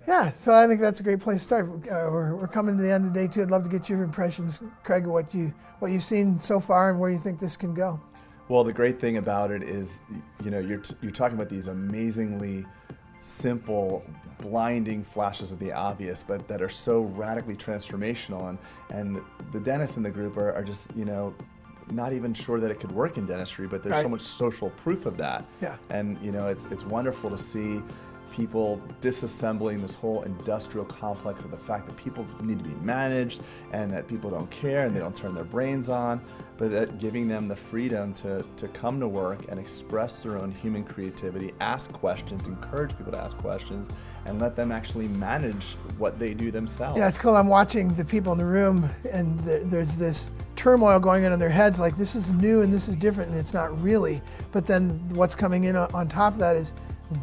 Yeah, so I think that's a great place to start. We're coming to the end of day 2. I'd love to get your impressions, Craig, of what you've seen so far and where you think this can go. Well, the great thing about it is, you're talking about these amazingly simple, blinding flashes of the obvious, but that are so radically transformational. And the dentists in the group are just, not even sure that it could work in dentistry, but there's so much social proof of that. Yeah. And it's wonderful to see people disassembling this whole industrial complex of the fact that people need to be managed and that people don't care and they don't turn their brains on, but that giving them the freedom to come to work and express their own human creativity, ask questions, encourage people to ask questions, and let them actually manage what they do themselves. Yeah, it's cool. I'm watching the people in the room, and there's this turmoil going on in their heads, like this is new and this is different, and it's not really. But then what's coming in on top of that is,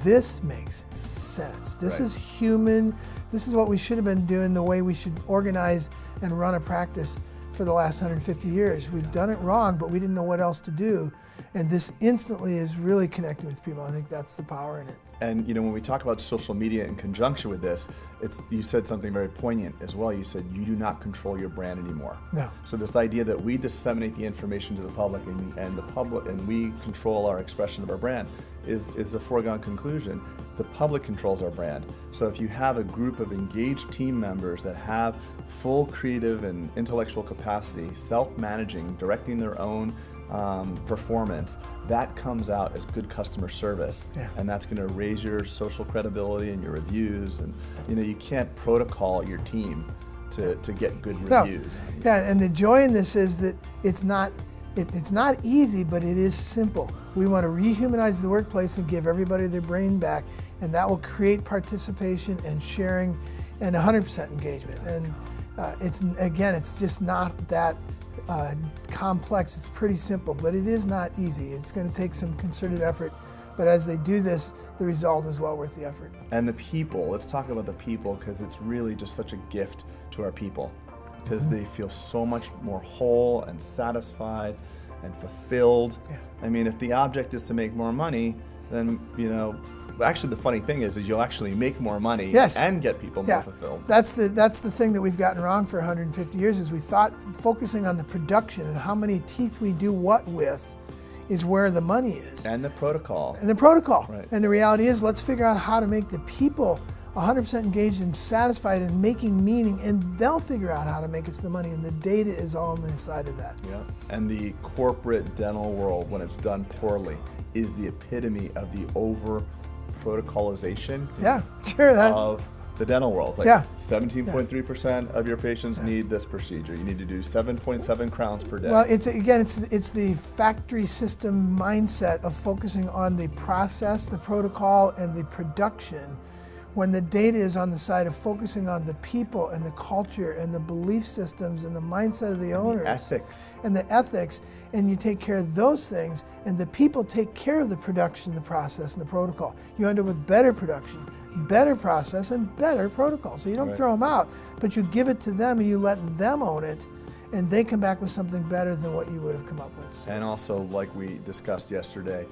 this makes sense. This is human. This is what we should have been doing, the way we should organize and run a practice for the last 150 years. We've done it wrong, but we didn't know what else to do. And this instantly is really connecting with people. I think that's the power in it. And when we talk about social media in conjunction with this, you said something very poignant as well. You said you do not control your brand anymore. No. So this idea that we disseminate the information to the public and we control our expression of our brand is a foregone conclusion. The public controls our brand. So if you have a group of engaged team members that have full creative and intellectual capacity, self-managing, directing their own performance, that comes out as good customer service. Yeah. And that's going to raise your social credibility and your reviews. And you can't protocol your team to get good reviews. No. Yeah, and the joy in this is that it's not easy, but it is simple. We want to rehumanize the workplace and give everybody their brain back, and that will create participation and sharing and 100% engagement. And it's just not that complex. It's pretty simple, but it is not easy. It's going to take some concerted effort, but as they do this, the result is well worth the effort. And the people, let's talk about the people, because it's really just such a gift to our people, because they feel so much more whole and satisfied and fulfilled. Yeah. I mean, if the object is to make more money, then actually the funny thing is you'll actually make more money and get people more fulfilled. That's the thing that we've gotten wrong for 150 years, is we thought focusing on the production and how many teeth we do what with is where the money is. And the protocol. Right. And the reality is, let's figure out how to make the people 100% engaged and satisfied and making meaning, and they'll figure out how to make us the money, and the data is all on the side of that. Yeah. And the corporate dental world, when it's done poorly, is the epitome of the over-protocolization of the dental world. It's like 17.3% of your patients need this procedure. You need to do 7.7 crowns per day. Well, it's the factory system mindset of focusing on the process, the protocol, and the production, when the data is on the side of focusing on the people and the culture and the belief systems and the mindset of the owners. And the ethics, and you take care of those things, and the people take care of the production, the process, and the protocol. You end up with better production, better process, and better protocol. So you don't throw them out, but you give it to them and you let them own it, and they come back with something better than what you would have come up with. And also, like we discussed yesterday,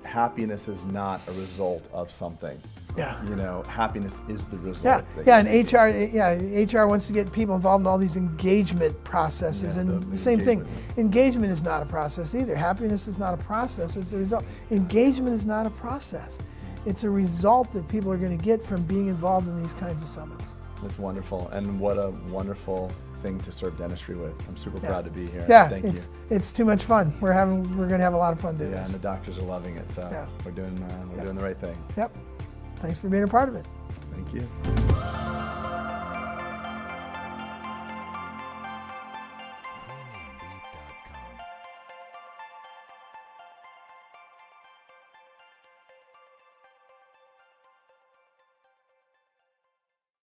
happiness is not a result of something. Yeah. Happiness is the result. And HR wants to get people involved in all these engagement processes, and the same thing. Engagement is not a process either. Happiness is not a process, it's a result. Engagement is not a process. It's a result that people are going to get from being involved in these kinds of summits. That's wonderful, and what a wonderful thing to serve dentistry with. I'm super proud to be here. Yeah, Thank you. It's too much fun. We're going to have a lot of fun doing this. And the doctors are loving it, so we're doing the right thing. Yep. Thanks for being a part of it. Thank you.